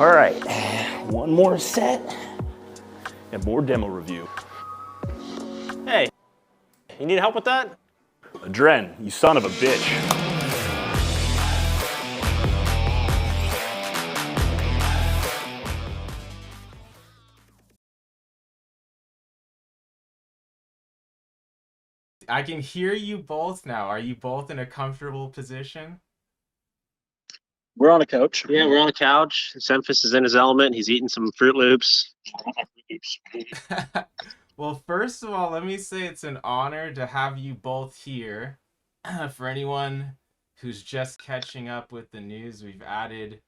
All right, one more set and more demo review. Hey, you need help with that? adreN, you son of a bitch. I can hear you both now. Are you both in a comfortable position? We're on a couch. Yeah, we're on the couch. Semphis is in his element. He's eating some Fruit Loops. Well, first of all, let me say it's an honor to have you both here. For anyone who's just catching up with the news, we've added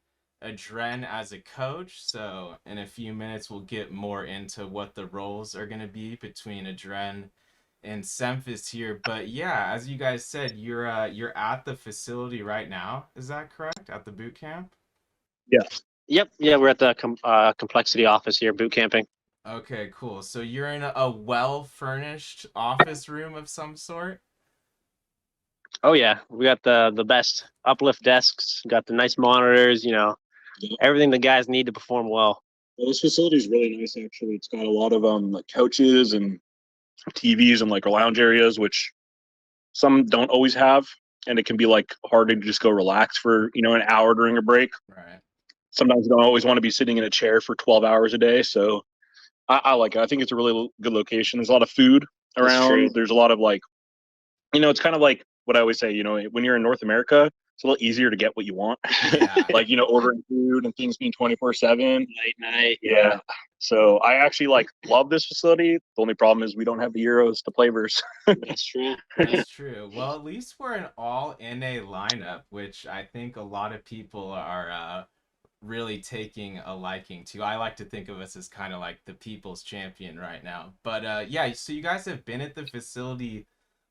adreN as a coach. So in a few minutes, we'll get more into what the roles are going to be between adreN and Semphis here. But yeah, as you guys said, you're at the facility right now. Is that correct? At the boot camp? Yes. Yep, yeah, we're at the complexity office here, boot camping. Okay, cool. So you're in a well-furnished office room of some sort? Oh yeah, we got the best uplift desks, got the nice monitors, everything the guys need to perform well. Well, this facility is really nice, actually. It's got a lot of like couches and TVs and like lounge areas, which some don't always have, and it can be like hard to just go relax for an hour during a break. Right. Sometimes you don't always want to be sitting in a chair for 12 hours a day, so I like it. I think it's a really good location. There's a lot of food around. There's a lot of like, it's kind of like what I always say. When you're in North America, it's a little easier to get what you want. Yeah. Like ordering food and things being 24/7. Late night. Yeah. So I actually love this facility. The only problem is we don't have the Euros to play versus. That's true. That's true. Well, at least we're an all NA lineup, which I think a lot of people are really taking a liking to. I like to think of us as kind of like the people's champion right now. But yeah, so you guys have been at the facility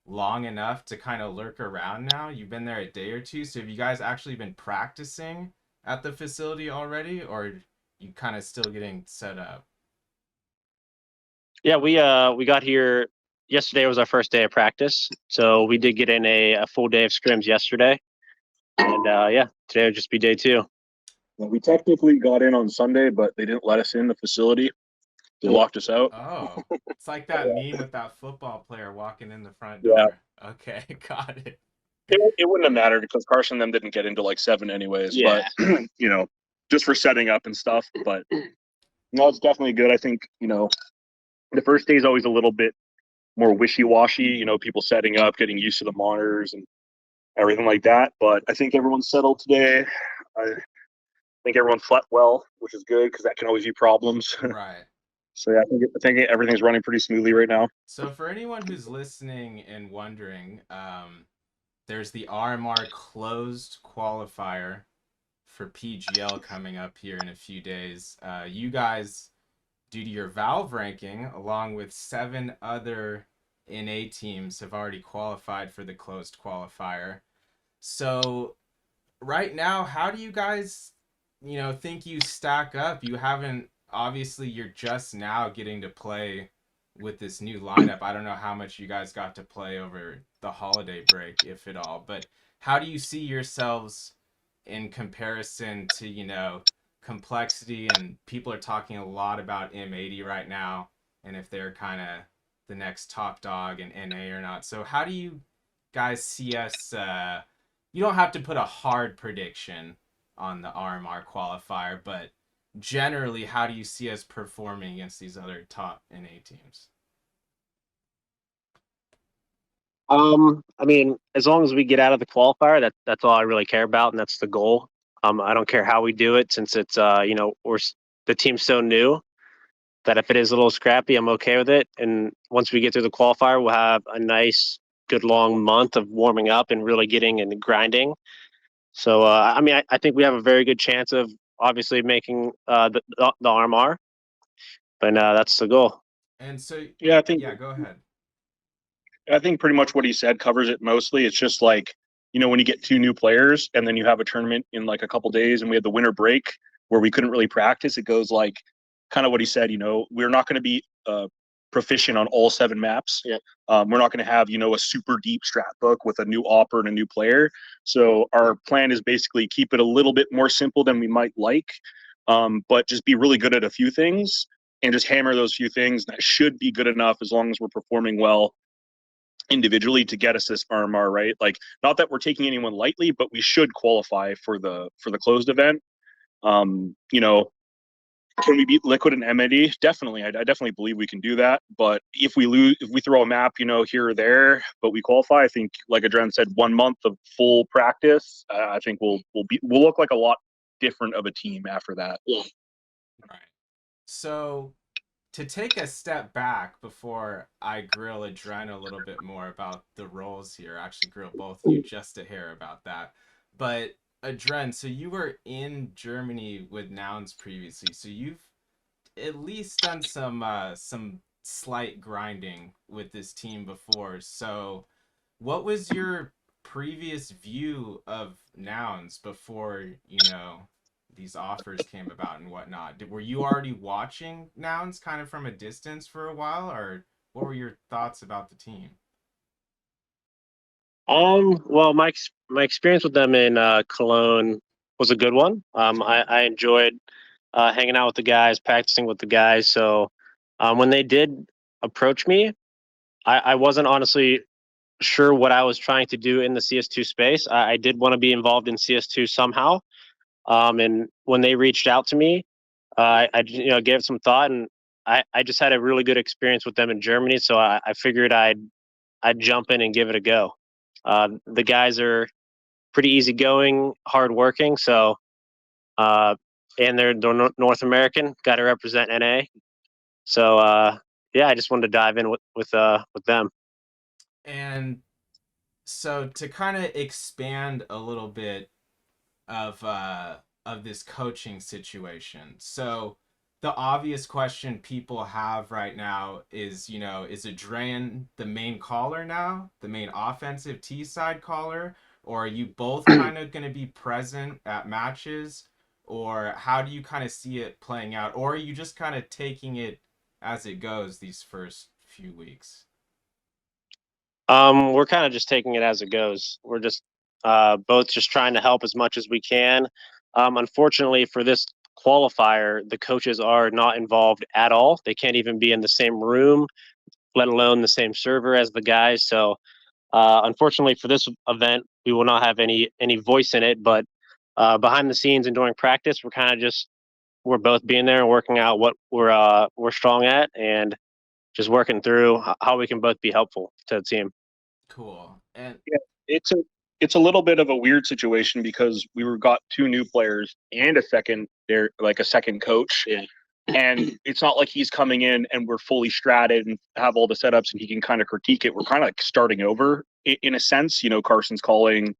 long enough to kind of lurk around now. You've been there a day or two. So have you guys actually been practicing at the facility already, or you kind of still getting set up? Yeah, we got here yesterday. Was our first day of practice, so we did get in a full day of scrims yesterday, and yeah, today will just be day two. Well, we technically got in on Sunday, but they didn't let us in the facility. They locked us out. Oh, it's like that meme with that football player walking in the front door. Yeah. Okay, got it. It wouldn't have mattered because Carson and them didn't get into 7 anyways. Yeah. But just for setting up and stuff. But no, it's definitely good. I think the first day is always a little bit more wishy-washy. People setting up, getting used to the monitors and everything like that. But I think everyone's settled today. I think everyone slept well, which is good because that can always be problems. Right. So yeah, I think everything's running pretty smoothly right now. So for anyone who's listening and wondering, there's the RMR closed qualifier for PGL coming up here in a few days. You guys, due to your Valve ranking, along with 7 other NA teams, have already qualified for the closed qualifier. So right now, how do you guys, think you stack up? You haven't, obviously, you're just now getting to play with this new lineup. I don't know how much you guys got to play over the holiday break, if at all, but how do you see yourselves in comparison to, complexity? And people are talking a lot about M80 right now, and if they're kind of the next top dog in NA or not. So how do you guys see us? You don't have to put a hard prediction on the RMR qualifier, but generally, how do you see us performing against these other top NA teams? I mean, as long as we get out of the qualifier, that's all I really care about, and that's the goal. I don't care how we do it, since it's the team's so new that if it is a little scrappy, I'm okay with it. And once we get through the qualifier, we'll have a nice, good long month of warming up and really getting and grinding. So I mean, I think we have a very good chance of obviously making the RMR, but that's the goal. And so Yeah, I think. Yeah, go ahead. I think pretty much what he said covers it mostly. It's just when you get 2 new players and then you have a tournament in a couple days, and we had the winter break where we couldn't really practice. It goes kind of what he said. We're not going to be proficient on all 7 maps. Yeah. We're not going to have a super deep strat book with a new opper and a new player. So our plan is basically keep it a little bit more simple than we might like. but just be really good at a few things and just hammer those few things. That should be good enough as long as we're performing well individually to get us this RMR, right? Like, not that we're taking anyone lightly, but we should qualify for the closed event. You know, can we beat Liquid and MND? Definitely. I definitely believe we can do that. But if we throw a map, you know, here or there, but we qualify, I think, like adreN said, 1 month of full practice, I think we'll look like a lot different of a team after that. Yeah. Right. So to take a step back before I grill adreN a little bit more about the roles here, actually grill both of you just to hear about that. But adreN, so you were in Germany with Nouns previously, so you've at least done some slight grinding with this team before. So what was your previous view of Nouns before, you know, these offers came about and whatnot? Were you already watching Nouns kind of from a distance for a while, or what were your thoughts about the team? Well, my experience with them in Cologne was a good one. I enjoyed hanging out with the guys, practicing with the guys. So when they did approach me, I wasn't honestly sure what I was trying to do in the CS2 space. I did want to be involved in CS2 somehow. And when they reached out to me, I gave it some thought, and I just had a really good experience with them in Germany. So I figured I'd jump in and give it a go. The guys are pretty easygoing, hardworking. So and they're North American. Got to represent NA. So yeah, I just wanted to dive in with them. And so to kind of expand a little bit of this coaching situation. So the obvious question people have right now is, you know, is adreN the main caller now, the main offensive T side caller, or are you both kind of going to be present at matches, or how do you kind of see it playing out, or are you just kind of taking it as it goes these first few weeks? We're kind of just taking it as it goes. We're just both just trying to help as much as we can. Unfortunately, for this qualifier, the coaches are not involved at all. They can't even be in the same room, let alone the same server as the guys. So, unfortunately, for this event, we will not have any voice in it. But behind the scenes and during practice, we're kind of just we're both being there and working out what we're strong at, and just working through how we can both be helpful to the team. Cool. And Yeah, it's a little bit of a weird situation because got 2 new players and a second coach. Yeah. And it's not like he's coming in and we're fully stratted and have all the setups and he can kind of critique it. We're kind of like starting over in a sense. You know, Carson's calling.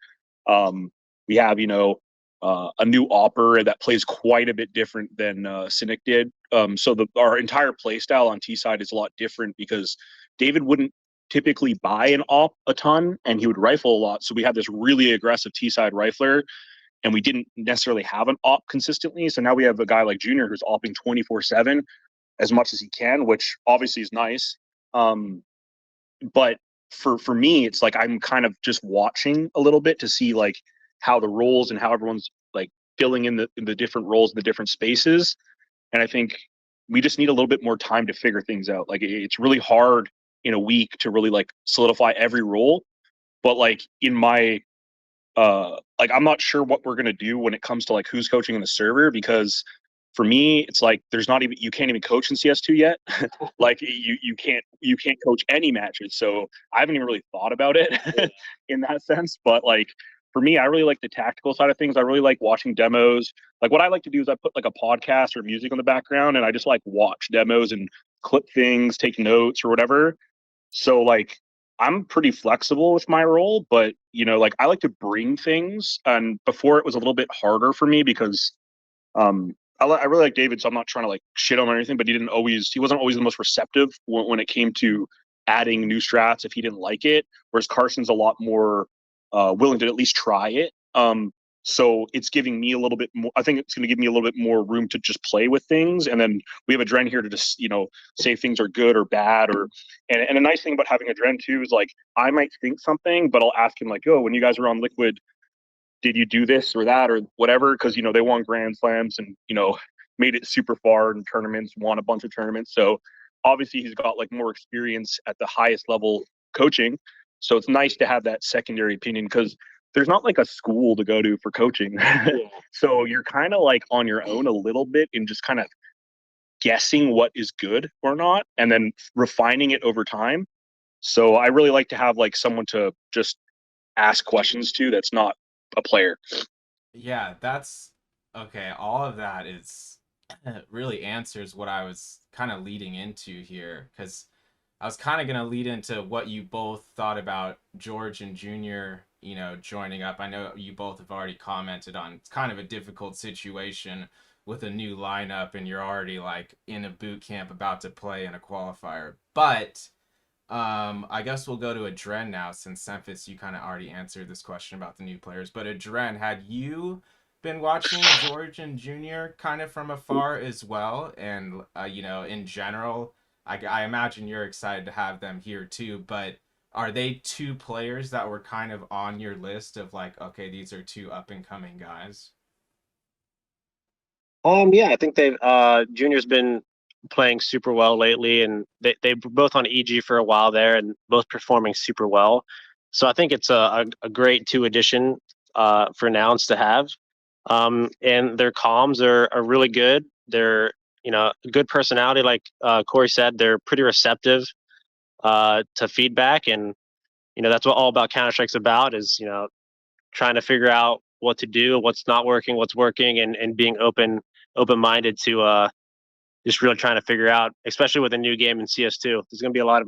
We have, you know, a new opera that plays quite a bit different than Cynic did. So our entire play style on T side is a lot different because David wouldn't typically buy an op a ton and he would rifle a lot. So we had this really aggressive T side rifler and we didn't necessarily have an op consistently. So now we have a guy like Junior who's opping 24/7 as much as he can, which obviously is nice. But for me, it's like I'm kind of just watching a little bit to see like how the roles and how everyone's like filling in the different roles in the different spaces. And I think we just need a little bit more time to figure things out. Like it's really hard in a week to really like solidify every role. But like in my like I'm not sure what we're gonna do when it comes to like who's coaching in the server because for me it's like there's not even you can't even coach in CS2 yet. Like you can't coach any matches. So I haven't even really thought about it in that sense. But like for me, I really like the tactical side of things. I really like watching demos. Like what I like to do is I put like a podcast or music on the background and I just like watch demos and clip things, take notes or whatever. So like I'm pretty flexible with my role, but you know, like I like to bring things. And before it was a little bit harder for me because I really like David, so I'm not trying to like shit on him or anything, but he wasn't always the most receptive when it came to adding new strats if he didn't like it. Whereas Carson's a lot more willing to at least try it. So it's giving me a little bit more. I think it's going to give me a little bit more room to just play with things, and then we have adreN here to just say if things are good or bad. And a nice thing about having adreN too is like I might think something, but I'll ask him like, "Oh, when you guys were on Liquid, did you do this or that or whatever?" Because they won Grand Slams and made it super far in tournaments, won a bunch of tournaments. So obviously he's got like more experience at the highest level coaching. So it's nice to have that secondary opinion because there's not like a school to go to for coaching. So you're kind of like on your own a little bit and just kind of guessing what is good or not and then refining it over time. So I really like to have like someone to just ask questions to that's not a player. Yeah, that's okay. All of that is really answers what I was kind of leading into here because I was kind of going to lead into what you both thought about George and Junior, joining up. I know you both have already commented on it's kind of a difficult situation with a new lineup and you're already like in a boot camp about to play in a qualifier. But I guess we'll go to adreN now since Semphis, you kind of already answered this question about the new players. But adreN, had you been watching George and Junior kind of from afar as well? And, in general, I imagine you're excited to have them here too. But are they two players that were kind of on your list of like, okay, these are two up and coming guys? Yeah, I think they've Junior's been playing super well lately, and they were both on EG for a while there, and both performing super well. So I think it's a great two addition for Nouns to have. And their comms are really good. They're good personality, like Corey said. They're pretty receptive to feedback, and that's what all about Counter Strike's about is trying to figure out what to do, what's not working, what's working, and being open-minded to just really trying to figure out, especially with a new game in CS2. There's going to be a lot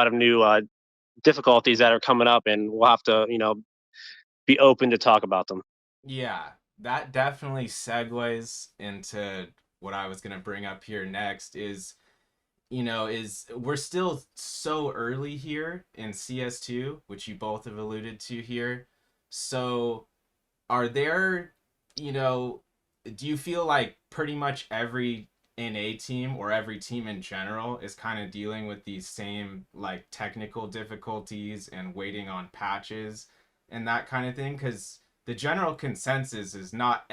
of new difficulties that are coming up, and we'll have to be open to talk about them. Yeah, that definitely segues into what I was going to bring up here next is we're still so early here in CS2, which you both have alluded to here. So are there, do you feel like pretty much every NA team or every team in general is kind of dealing with these same like technical difficulties and waiting on patches and that kind of thing? Because the general consensus is not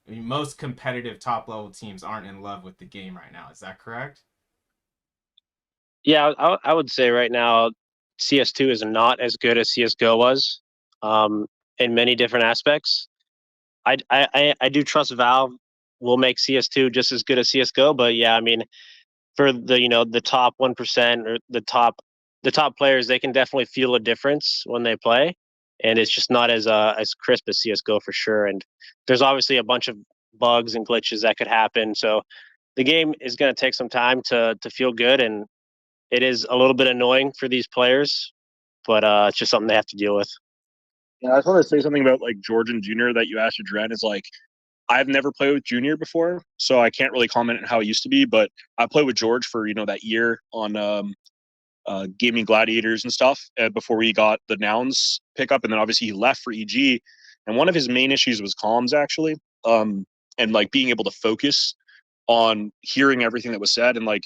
most competitive top level teams aren't in love with the game right now. Is that correct? Yeah, I would say right now CS2 is not as good as CS:GO was in many different aspects. I do trust Valve will make CS2 just as good as CS:GO, but yeah, I mean, for the top 1% or the top players, they can definitely feel a difference when they play, and it's just not as crisp as CS:GO for sure. And there's obviously a bunch of bugs and glitches that could happen, so the game is going to take some time to feel good, and it is a little bit annoying for these players, but it's just something they have to deal with. Yeah, I just want to say something about like George and Junior that you asked adreN is like I've never played with Junior before, so I can't really comment on how it used to be. But I played with George for that year on Gaming Gladiators and stuff before we got the Nouns pickup, and then obviously he left for EG. And one of his main issues was comms actually, and like being able to focus on hearing everything that was said and like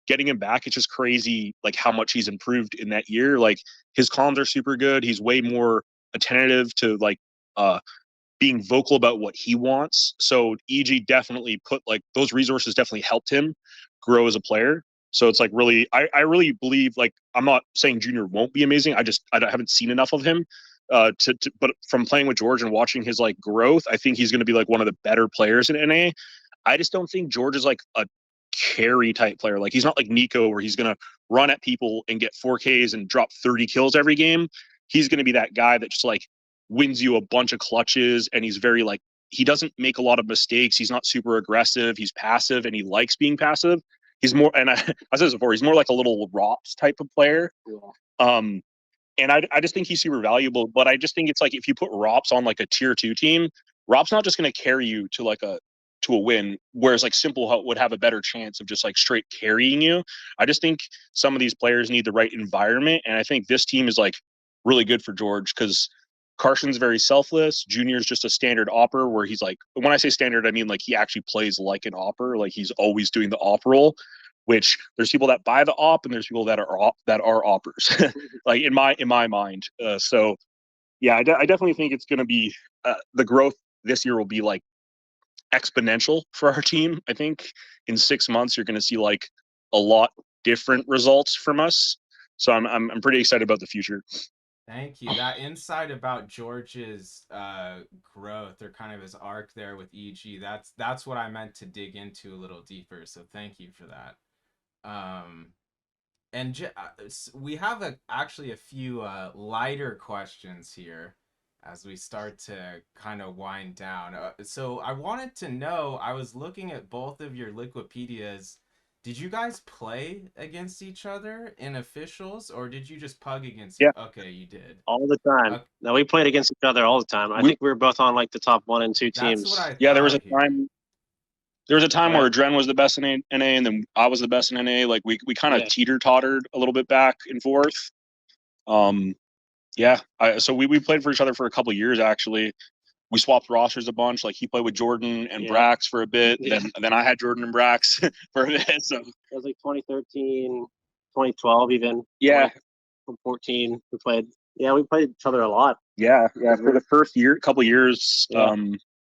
getting him back. It's just crazy like how much he's improved in that year. Like his comms are super good. He's way more attentive to like being vocal about what he wants. So EG definitely put like those resources definitely helped him grow as a player. So it's like really, I really believe like I'm not saying Junior won't be amazing. I haven't seen enough of him. But from playing with George and watching his like growth, I think he's going to be like one of the better players in NA. I just don't think George is like a carry type player. Like he's not like Nico where he's going to run at people and get 4Ks and drop 30 kills every game. He's going to be that guy that just like wins you a bunch of clutches, and he's very like he doesn't make a lot of mistakes. He's not super aggressive. He's passive, and he likes being passive. He's more, and I said this before, he's more like a little Rops type of player. Yeah. And I just think he's super valuable. But I just think it's like if you put Rops on like a tier 2 team, Rops not just going to carry you to like a win, whereas like Simple would have a better chance of just like straight carrying you. I just think some of these players need the right environment, and I think this team is like really good for George because Carson's very selfless. Junior's just a standard opper where he's like, when I say standard, I mean like he actually plays like an opper. Like he's always doing the op role, which there's people that buy the op and there's people that are oppers, like in my mind. So yeah, I definitely think it's going to be the growth this year will be like exponential for our team. I think in 6 months you're going to see like a lot different results from us. So I'm pretty excited about the future. Thank you. That insight about George's growth, or kind of his arc there with EG, that's what I meant to dig into a little deeper. So thank you for that. And we have actually a few lighter questions here as we start to kind of wind down. So I wanted to know, I was looking at both of your Liquipedias. Did you guys play against each other in officials, or did you just pug against? Yeah. Okay, you did. All the time. Okay. No, we played against each other all the time. I think we were both on like the top 1 and 2 That's teams. what I Yeah, there was a thought here. time. There was a time where adreN was the best in NA, and then I was the best in NA. Like we kind of teeter-tottered a little bit back and forth. Yeah. So we played for each other for a couple of years actually. We swapped rosters a bunch. Like he played with Jordan and Brax for a bit. Then I had Jordan and Brax for a bit. So it was like 2013, 2012 even. Yeah. 2014 we played. Yeah, we played each other a lot. Yeah. For the first couple of years.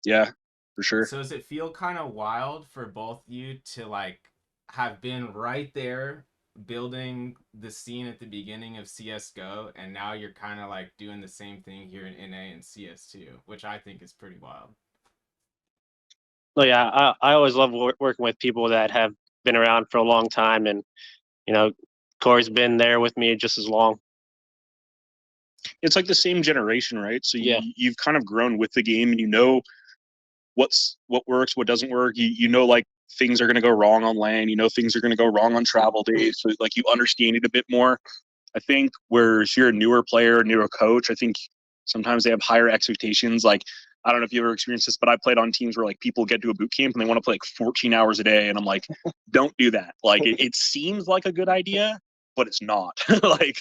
Yeah, for sure. So does it feel kind of wild for both you to like have been right there building the scene at the beginning of CSGO, and now you're kind of like doing the same thing here in NA and CS2, which I think is pretty wild. Oh yeah, I always love working with people that have been around for a long time, and you know, Corey's been there with me just as long. It's like the same generation, right? So you've kind of grown with the game, and you know what works, what doesn't work. You know, like things are going to go wrong on LAN. You know, things are going to go wrong on travel days. So like you understand it a bit more. I think whereas you're a newer player, a newer coach, I think sometimes they have higher expectations. Like, I don't know if you ever experienced this, but I played on teams where like people get to a boot camp and they want to play like 14 hours a day. And I'm like, don't do that. Like it seems like a good idea, but it's not. Like,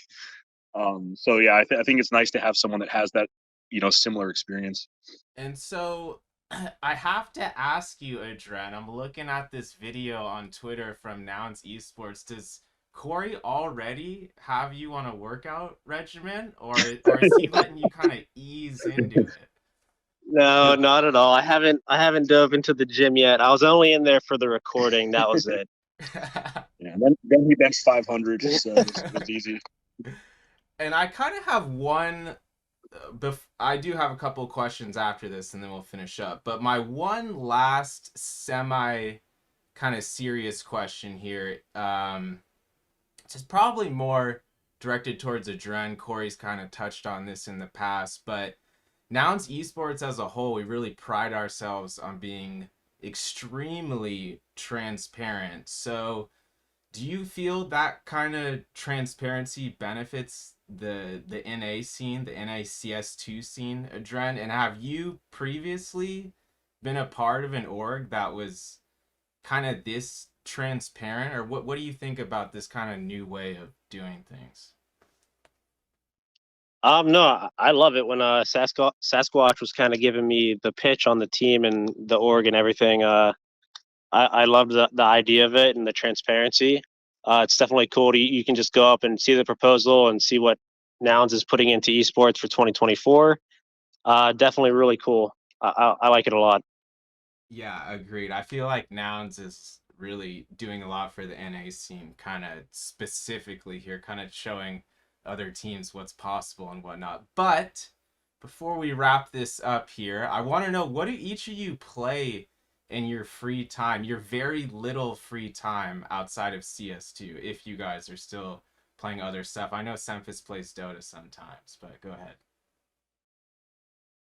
so yeah, I think it's nice to have someone that has that, similar experience. And so I have to ask you, adreN, I'm looking at this video on Twitter from Nouns Esports. Does Corey already have you on a workout regimen, or is he letting you kind of ease into it? No, not at all. I haven't dove into the gym yet. I was only in there for the recording. That was it. Yeah, then he benched 500, so it's easy. And I kind of have one. I do have a couple of questions after this, and then we'll finish up. But my one last semi kind of serious question here, it's probably more directed towards adreN. Corey's kind of touched on this in the past, but Nouns Esports as a whole, we really pride ourselves on being extremely transparent. So do you feel that kind of transparency benefits the NA scene, the NA CS2 scene, adreN? And have you previously been a part of an org that was kind of this transparent, or what do you think about this kind of new way of doing things? No, I love it when Sasquatch was kind of giving me the pitch on the team and the org and everything. I loved the idea of it and the transparency. It's definitely cool. You can just go up and see the proposal and see what Nouns is putting into esports for 2024. Definitely really cool. I like it a lot. Yeah, agreed. I feel like Nouns is really doing a lot for the NA scene, kind of specifically here, kind of showing other teams what's possible and whatnot. But before we wrap this up here, I want to know, what do each of you play in your free time, your very little free time outside of CS2, if you guys are still playing other stuff? I know Semphis plays Dota sometimes, but go ahead.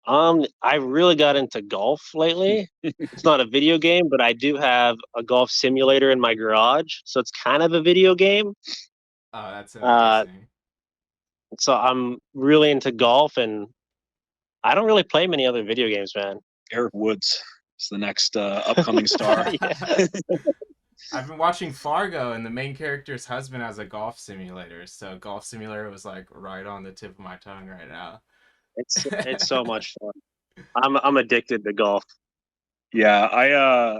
I really got into golf lately. It's not a video game, but I do have a golf simulator in my garage, so it's kind of a video game. Oh, that's amazing. So I'm really into golf, and I don't really play many other video games, man. Eric Woods is the next upcoming star. I've been watching Fargo, and the main character's husband has a golf simulator. So Golf Simulator was like right on the tip of my tongue right now. It's so much fun. I'm addicted to golf. Yeah, I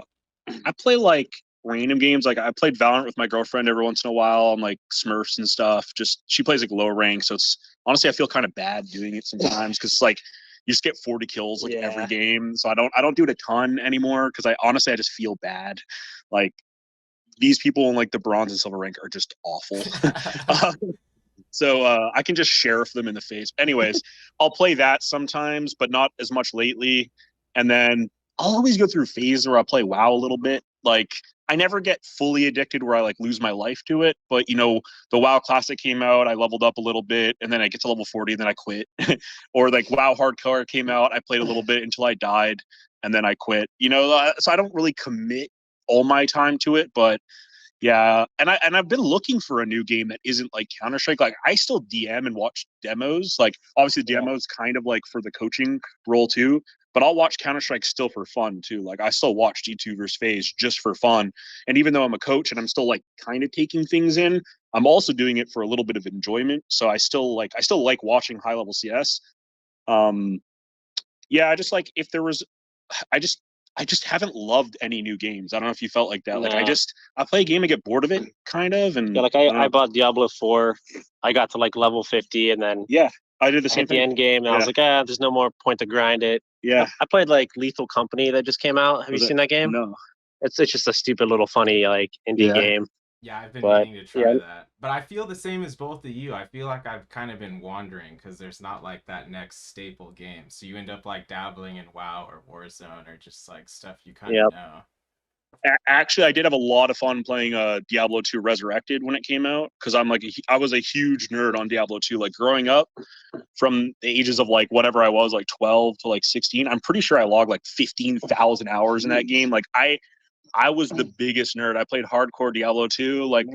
play like random games. Like I played Valorant with my girlfriend every once in a while on like Smurfs and stuff. Just she plays like low rank, so it's honestly I feel kind of bad doing it sometimes because like you just get 40 kills like Yeah. every game. So I don't do it a ton anymore because I just feel bad. Like these people in like the bronze and silver rank are just awful. So I can just sheriff them in the face. Anyways, I'll play that sometimes, but not as much lately. And then I'll always go through phases where I play WoW a little bit. Like I never get fully addicted where I like lose my life to it. But you know, the WoW Classic came out, I leveled up a little bit, and then I get to level 40, and then I quit. Or like WoW Hardcore came out, I played a little bit until I died, and then I quit. You know, so I don't really commit all my time to it, but yeah, and I've been looking for a new game that isn't like Counter-Strike. Like I still DM and watch demos. Like obviously demos kind of like for the coaching role too, but I'll watch Counter-Strike still for fun too. Like I still watch G2 versus FaZe just for fun. And even though I'm a coach and I'm still like kind of taking things in, I'm also doing it for a little bit of enjoyment. So I still like watching high level CS. Yeah, I just like if there was I just haven't loved any new games. I don't know if you felt like that. Like Nah. I play a game and get bored of it, kind of. And Yeah, like I don't I know. bought Diablo 4. I got to like level 50, and then Yeah, I did the I same hit the thing. end game, and I was like, there's no more point to grind it. Yeah, I played like Lethal Company that just came out. Have Was you it- seen that game? No. It's just a stupid little funny like indie Yeah. game. Yeah, I've been But, meaning to try yeah. that. But I feel the same as both of you. I feel like I've kind of been wandering because there's not like that next staple game. So you end up like dabbling in WoW or Warzone or just like stuff you kind of know. Actually, I did have a lot of fun playing Diablo 2 Resurrected when it came out because I was a huge nerd on Diablo 2. Like growing up, from the ages of like whatever I was, like 12 to like 16, I'm pretty sure I logged like 15,000 hours in that game. Like I was the biggest nerd. I played hardcore Diablo 2. Like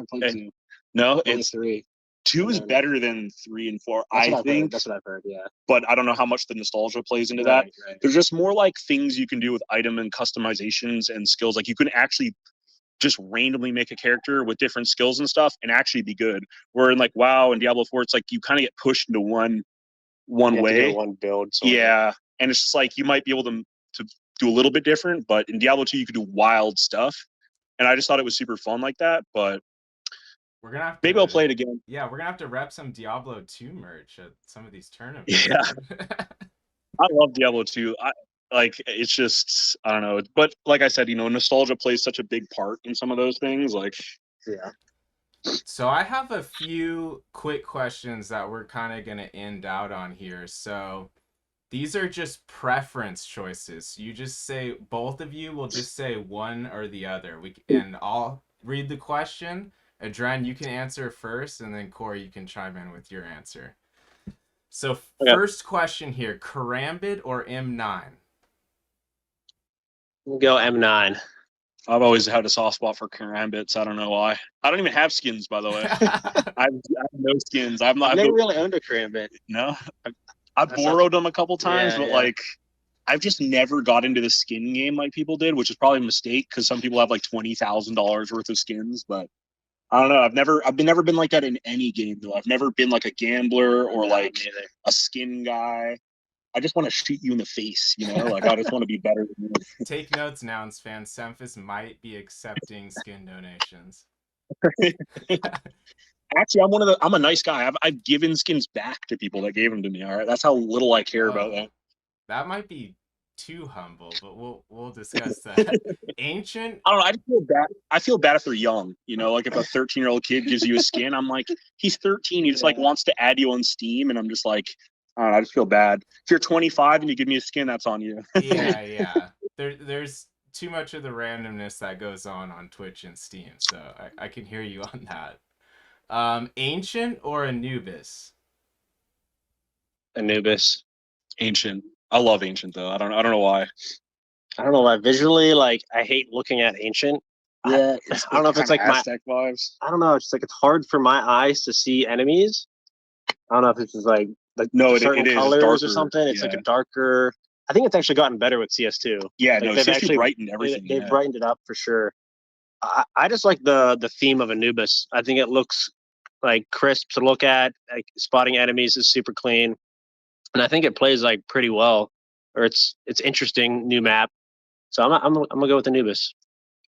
no, it's 3. 2 is better than 3 and 4. I think. That's what I've heard. Yeah. But I don't know how much the nostalgia plays into that. Right. There's just more like things you can do with item and customizations and skills. Like you can actually just randomly make a character with different skills and stuff and actually be good. Where in like WoW and Diablo 4, it's like you kind of get pushed into one You have to way. do one build. Sort of. Yeah, and it's just like you might be able to do a little bit different, but in Diablo 2 you could do wild stuff. And I just thought it was super fun like that. But We're gonna have to, maybe I'll play it again. Yeah, we're gonna have to rep some Diablo 2 merch at some of these tournaments. Yeah. I love Diablo 2. It's just I don't know. But like I said, you know, nostalgia plays such a big part in some of those things. Like Yeah. So I have a few quick questions that we're kind of gonna end out on here. So these are just preference choices. You just say, both of you will just say one or the other. And I'll read the question. adreN, you can answer first, and then Corey, you can chime in with your answer. So first question here, Karambit or M9? We'll go M9. I've always had a soft spot for Karambits. I don't know why. I don't even have skins, by the way. I have no skins. I've never really owned a Karambit. No, I've borrowed them a couple times, but like I've just never got into the skin game like people did, which is probably a mistake because some people have like $20,000 worth of skins. But I don't know. I've never been like that in any game though. I've never been like a gambler or like a skin guy. I just want to shoot you in the face, you know? Like I just want to be better than you. Take notes, Nouns fans. Semphis might be accepting skin donations. Actually, I'm a nice guy. I've given skins back to people that gave them to me. All right, that's how little I care about that. That might be too humble, but we'll discuss that. Ancient. I don't know. I just feel bad. I feel bad if they're young. You know, like if a 13-year-old kid gives you a skin, I'm like, he's 13. He just like wants to add you on Steam, and I'm just like, I don't know. I just feel bad. If you're 25 and you give me a skin, that's on you. Yeah. There's too much of the randomness that goes on Twitch and Steam, so I can hear you on that. Ancient or Anubis? Anubis. Ancient. I love Ancient though. I don't know why. I don't know why. Visually, like I hate looking at Ancient. Yeah, I don't know if it's like Aztec vibes. I don't know. It's just like it's hard for my eyes to see enemies. I don't know if it's just like no, certain it is colors darker. or something. It's like a darker. I think it's actually gotten better with CS2. Yeah, like no, they've actually brightened everything. They've brightened it up for sure. I just like the theme of Anubis. I think it looks like crisp to look at. Like spotting enemies is super clean, and I think it plays like pretty well. Or it's interesting new map. So I'm gonna go with Anubis.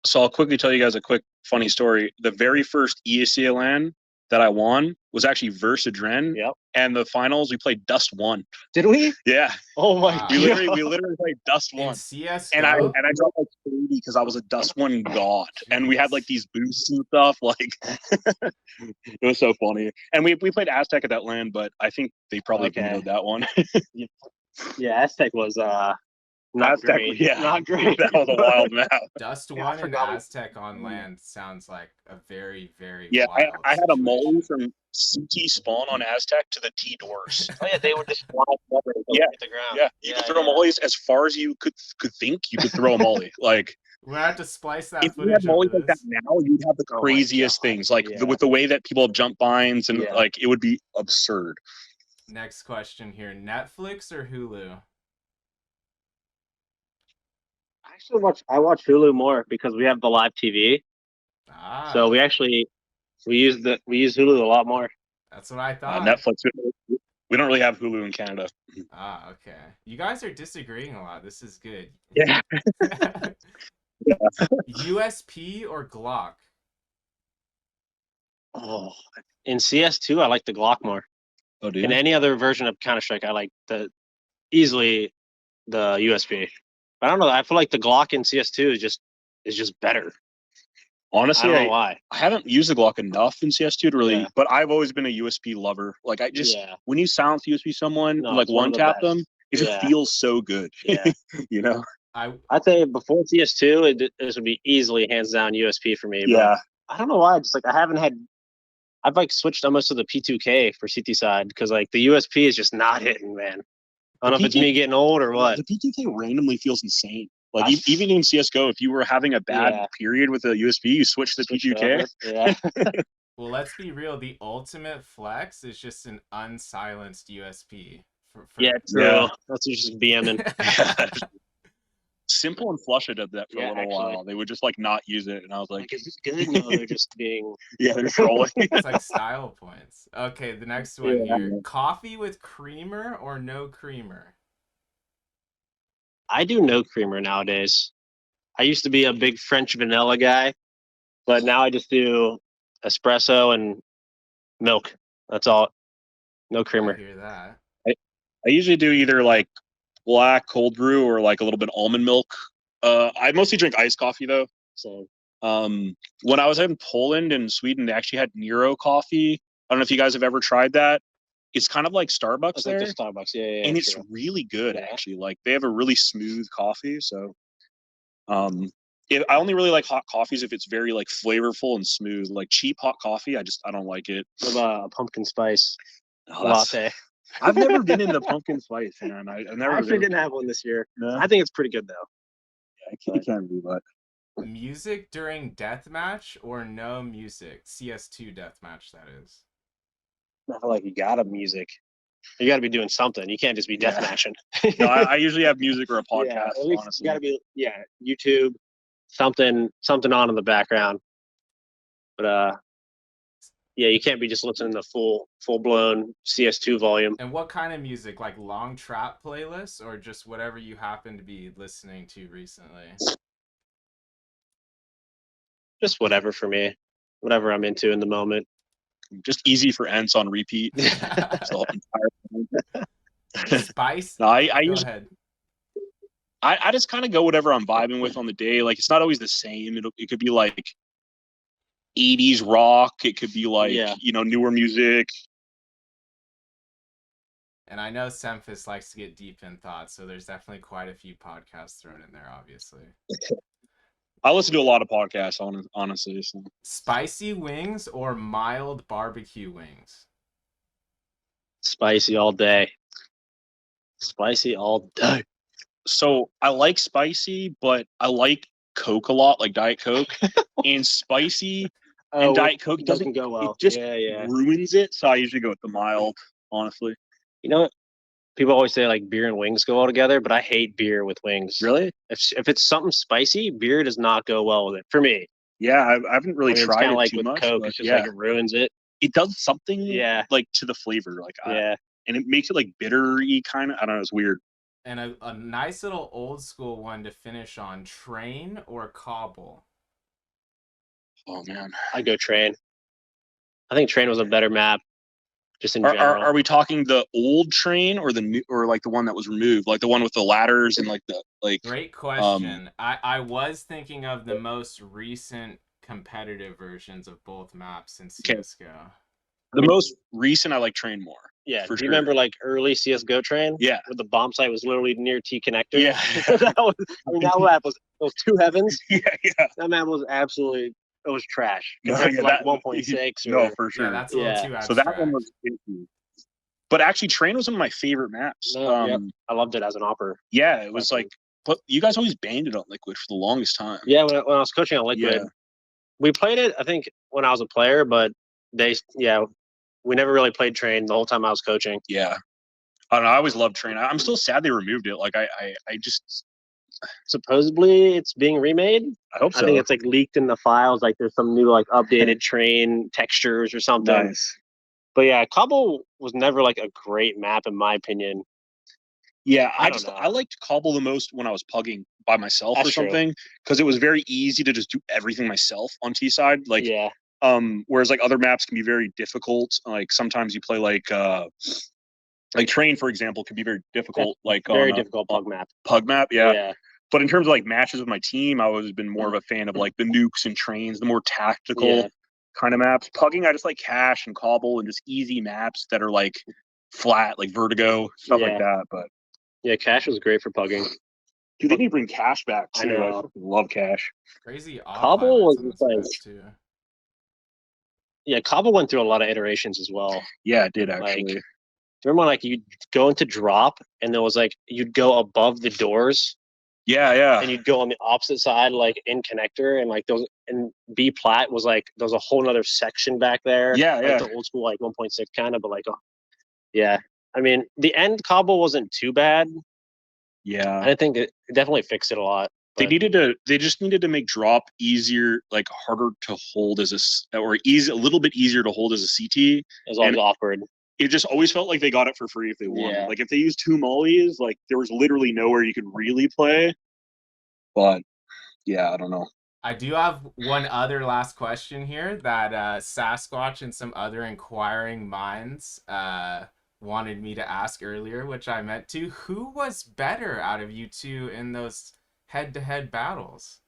So I'll quickly tell you guys a quick funny story. The very first ESEA LAN that I won was actually versus adreN. Yep. And the finals we played Dust 1. Did we? Yeah. Oh my Wow. We god. literally played Dust In 1. CS:GO? And I dropped like 30 because I was a Dust 1 god. And we had like these boosts and stuff. Like it was so funny. And we played Aztec at that land, but I think they probably Okay. vetoed that one. Yeah, Aztec was not Aztec, great. yeah. Not great. That was a wild map. Dust Yeah, I 1 and forgot we- Aztec on land sounds like a very, very Yeah, wild I had a situation. molly from CT spawn on Aztec to the T doors. Oh yeah, they would just fly over and Yeah, hit the ground. Yeah, you could throw mollies as far as you could think you could throw a molly. Like We're gonna have to splice that if you footage had mollies over like that this. now, you'd have the Oh my craziest God. things. Like Yeah. with the way that people have jump binds and Yeah. like it would be absurd. Next question here: Netflix or Hulu? I watch Hulu more because we have the live TV. Ah, So we use Hulu a lot more. that's what I thought. Netflix. We don't really have Hulu in Canada. Ah, okay. You guys are disagreeing a lot. This is good. Yeah. USP or Glock? Oh, in CS2, I like the Glock more. Oh, dude. In any other version of Counter-Strike, I like easily the USP. I don't know. I feel like the Glock in CS2 is just better. Honestly, I don't know why. I haven't used the Glock enough in CS2 to really, Yeah. but I've always been a USP lover. Like I just Yeah. when you silence USP someone, No, like it's one one of the tap best. them, it just Yeah. feels so good. Yeah. You know? I'd say before CS2, this would be easily hands down USP for me. Yeah. But I don't know why. Just like I've like switched almost to the P2K for CT side because like the USP is just not hitting, man. I don't know if it's me getting old or what. The PTK randomly feels insane. Like I- even in CS:GO, if you were having a bad Yeah. period with a USB, you switch to the Switch P2K. over. Yeah. Well, let's be real. The ultimate flex is just an unsilenced USP. Yeah, true. Yeah. That's just BMing. Simple and Flusha did that for Yeah, a little actually. while. They would just like not use it, and I was like, Like, is this good? No, they're just being. yeah, they're trolling. It's like style points. Okay, the next one Yeah. here. Coffee with creamer or no creamer? I do no creamer nowadays. I used to be a big French vanilla guy, but now I just do espresso and milk. That's all. No I creamer. hear that. I usually do either like black cold brew or like a little bit almond milk. I mostly drink iced coffee though. So when I was in Poland and Sweden, they actually had Nero coffee. I don't know if you guys have ever tried that. It's kind of like Starbucks It's there, like the Starbucks. Yeah, and it's true. really good Yeah. actually. Like they have a really smooth coffee. So I only really like hot coffees if it's very like flavorful and smooth. Like cheap hot coffee, I don't like it. What about a pumpkin spice Oh, that's- latte? I've never been into pumpkin spice, man. I've never I actually been. didn't have one this year. No, I think it's pretty good though. I can't do that. Music during deathmatch or no music? CS2 deathmatch, that is. I feel like you gotta music. You gotta be doing something. You can't just be Yeah. death matching. No, I usually have music or a podcast. Yeah, at least honestly, you gotta be YouTube, something on in the background. But yeah, you can't be just listening to full blown CS2 volume. And what kind of music? Like long trap playlists or just whatever you happen to be listening to recently? Just whatever for me. Whatever I'm into in the moment. just easy for ents on repeat. So Spice? no, I Go usually ahead. I just kind of go whatever I'm vibing with on the day. Like it's not always the same. It could be like 80s rock. It could be like newer music. And I know Semphis likes to get deep in thought, so there's definitely quite a few podcasts thrown in there, obviously. I listen to a lot of podcasts, honestly. So. Spicy wings or mild barbecue wings? Spicy all day. Spicy all day. So I like spicy, but I like Coke a lot, like Diet Coke. And spicy and Diet Coke doesn't go well. It just yeah. ruins it. So I usually go with the mild, honestly. You know what? People always say like beer and wings go well together, but I hate beer with wings. Really? If it's something spicy, beer does not go well with it for me. Yeah, I haven't really It's tried kind it of like too with much. Coke. But It's just like it ruins it. It does something. Yeah. Like to the flavor, like Yeah. and it makes it like bittery kind of. I don't know. It's weird. And a nice little old school one to finish on: train or cobble? Oh man, I go train. I think Train was a better map, just in Are, general. are we talking the old train or the new, or like the one that was removed, like the one with the ladders and like the like? Great question. I was thinking of the most recent competitive versions of both maps in Okay. CS:GO. The most recent, I like Train more. Yeah. For Do you sure. remember like early CS:GO Train? Yeah. Where the bomb site was literally near T connector. Yeah. that was, I mean, that map was those two heavens. Yeah, yeah. That map was absolutely, it was trash No, compared to yeah, like that- 1.6 or No, for sure. Yeah, that's a little Yeah. too So abstract. that one was iffy. But actually, Train was one of my favorite maps. No, yep. I loved it as an opper. Yeah, it was like, but you guys always banned it on Liquid for the longest time. Yeah, when I was coaching on Liquid, Yeah. we played it. I think when I was a player, but we never really played Train the whole time I was coaching. Yeah. I don't know, I always loved Train. I'm still sad they removed it. Like, I just, Supposedly it's being remade. I hope so. I think it's like leaked in the files. Like there's some new like updated Train textures or something. Nice. But yeah, Cobble was never like a great map in my opinion. Yeah, I I don't just know. I liked Cobble the most when I was pugging by myself That's or true. something, because it was very easy to just do everything myself on T side. Like, yeah, whereas like other maps can be very difficult. Like sometimes you play like Train, for example, can be very difficult. Like very on difficult pug map. pug map, yeah. Yeah, But in terms of like matches with my team, I always been more of a fan of like the nukes and trains, the more tactical Yeah. kind of maps. Pugging, I just like Cash and Cobble and just easy maps that are like flat, like Vertigo, stuff like Yeah. that. But yeah. Cash was great for pugging. dude, they need to bring Cash back too. I know. I fucking love Cash. Crazy Cobble was autopilots on just this like- maps too. Yeah, Cobble went through a lot of iterations as well. Yeah, it did actually. Remember, like you'd go into drop, and there was like you'd go above the doors, Yeah, yeah. and you'd go on the opposite side, like in connector, and like those. And B plat was like there was a whole other section back there. Yeah, like yeah. the old school like 1.6 kind of, but like, yeah. I mean, the end Cobble wasn't too bad. Yeah. I think it definitely fixed it a lot. They but- just needed to make drop easier, like harder to hold as a little bit easier to hold as a CT. It was always and- awkward. It just always felt like they got it for free if they wanted. Yeah. Like if they used 2 mollies, like there was literally nowhere you could really play. But yeah, I don't know. I do have one other last question here that Sasquatch and some other inquiring minds wanted me to ask earlier, which I meant to. Who was better out of you two in those head-to-head battles?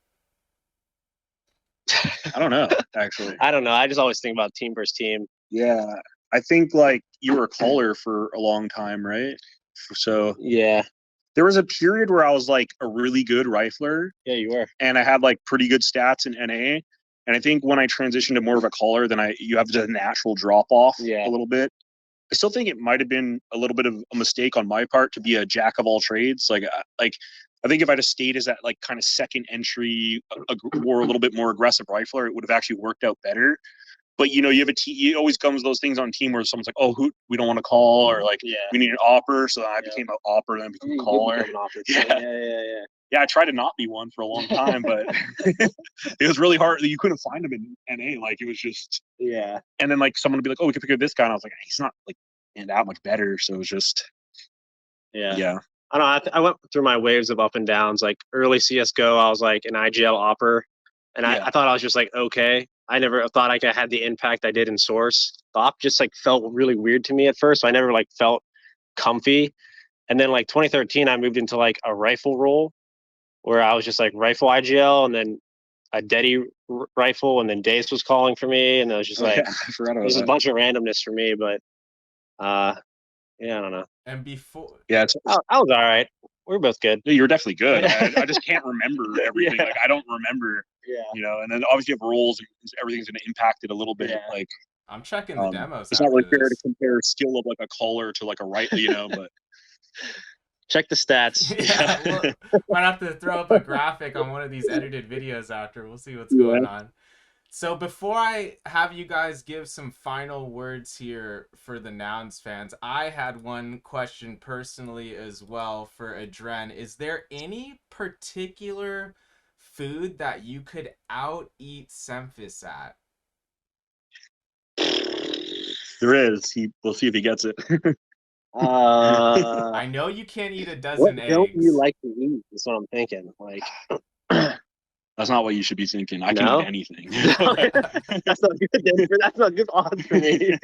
I don't know, actually. I don't know. I just always think about team versus team. Yeah. I think like you were a caller for a long time, right? So Yeah. there was a period where I was like a really good rifler Yeah, you were. and I had like pretty good stats in NA. And I think when I transitioned to more of a caller, then you have the natural drop off Yeah. a little bit. I still think it might have been a little bit of a mistake on my part to be a jack of all trades. Like I think if I'd have stayed as that like kind of second entry or a little bit more aggressive rifler, it would have actually worked out better. But you know, you have it always comes those things on team where someone's like, "Oh, who we don't want to call," or like, Yeah. "We need an opper." So I Yeah. became an opper, then I became a You caller. became an officer. Yeah. Yeah. Yeah, I tried to not be one for a long time, but it was really hard. You couldn't find him in NA. Like it was just, Yeah. and then like someone would be like, "Oh, we could pick up this guy," and I was like, "He's not like that much better." So it was just, Yeah. yeah. I don't know. I went through my waves of up and downs. Like early CS:GO, I was like an IGL opper, and Yeah. I thought I was just like okay. I never thought like I had the impact I did in Source. The op just like felt really weird to me at first. So I never like felt comfy. And then like 2013, I moved into like a rifle role, where I was just like rifle IGL, and then a Deddy rifle, and then Dace was calling for me, and it was just like Yeah, I forgot it about was a that. bunch of randomness for me. But yeah, I don't know. And before, Yeah, I was all right. We were both good. you were definitely good. I just can't remember everything. Yeah. Like I don't remember, Yeah. you know. And then obviously you have roles, and everything's going to impact it a little bit. Yeah. Like I'm checking the demos. it's not really after fair to this. compare skill of like a caller to like a right, you know. But Check the stats. Yeah, might have to throw up a graphic on one of these edited videos after. We'll see what's going on. So before I have you guys give some final words here for the Nouns fans, I had one question personally as well for adreN. Is there any particular food that you could out-eat Semphis at? there is. We'll see if he gets it. Uh, I know you can't eat a what dozen don't eggs. you like to eat? Is what I'm thinking. Like, That's not what you should be thinking. I can No? eat anything. That's not good. That's not good odds for me.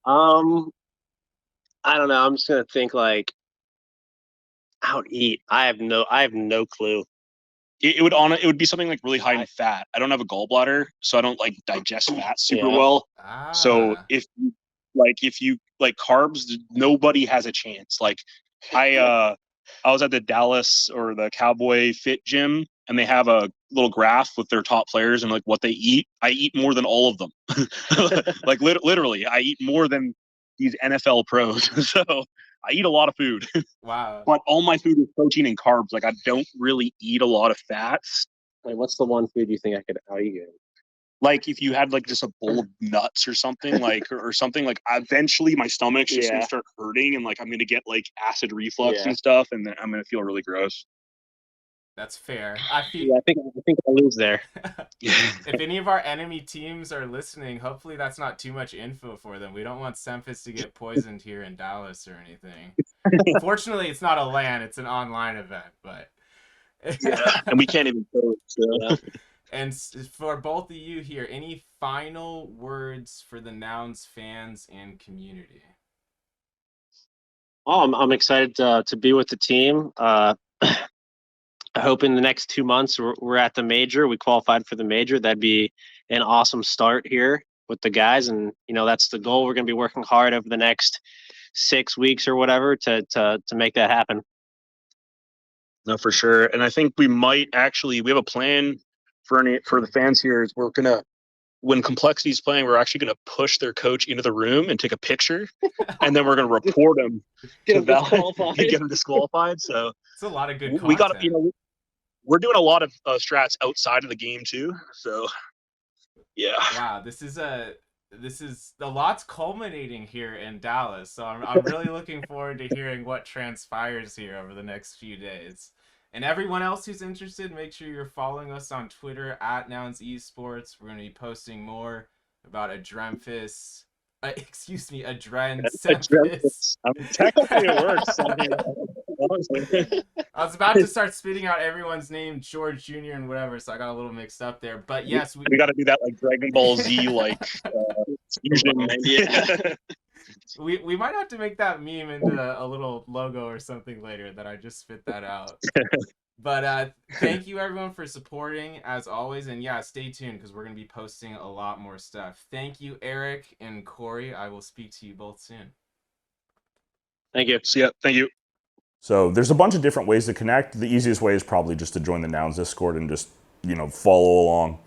I don't know. I'm just gonna think like out eat. I have no clue. It would be something like really high in fat. I don't have a gallbladder, so I don't like digest fat super Yeah. well. Ah. So if you like carbs, nobody has a chance. Like I was at the Dallas or the Cowboy Fit gym, and they have a little graph with their top players and like what they eat. I eat more than all of them. Like literally, I eat more than these NFL pros. So I eat a lot of food. Wow. But all my food is protein and carbs. Like I don't really eat a lot of fats. Like, what's the one food you think I could out eat? Like if you had like just a bowl of nuts or something, like or something, like eventually my stomach's just gonna start hurting, and like I'm gonna get like acid reflux and stuff, and then I'm gonna feel really gross. That's fair. I feel. Yeah, I think I lose there. If any of our enemy teams are listening, hopefully that's not too much info for them. We don't want Semphis to get poisoned here in Dallas or anything. Fortunately, it's not a LAN; it's an online event. But And we can't even code. So. And for both of you here, any final words for the Nouns fans and community? Oh, I'm excited to be with the team. I hope in the next 2 months we're at the major. We qualified for the major. That'd be an awesome start here with the guys, and that's the goal. We're going to be working hard over the next 6 weeks or whatever to make that happen. No, for sure. And I think we have a plan for the fans here. Is we're gonna, when Complexity's playing, we're actually gonna push their coach into the room and take a picture, and then we're gonna report him, Get him disqualified. So it's a lot of good content. We got we're doing a lot of strats outside of the game too. So yeah. Wow, this is a lot's culminating here in Dallas. So I'm really looking forward to hearing what transpires here over the next few days. And everyone else who's interested, make sure you're following us on Twitter at Nouns Esports. We're going to be posting more about adreN, Semphis. I mean, technically it works. I was about to start spitting out everyone's name, George Jr. and whatever, so I got a little mixed up there. But yes, we got to do that like Dragon Ball Z, like fusion. Yeah. We might have to make that meme into a little logo or something later that I just spit that out. But thank you everyone for supporting as always, and yeah, stay tuned because we're gonna be posting a lot more stuff. Thank you, Eric and Corey. I will speak to you both soon. Thank you. See ya. Thank you. So there's a bunch of different ways to connect. The easiest way is probably just to join the Nouns Discord and just follow along.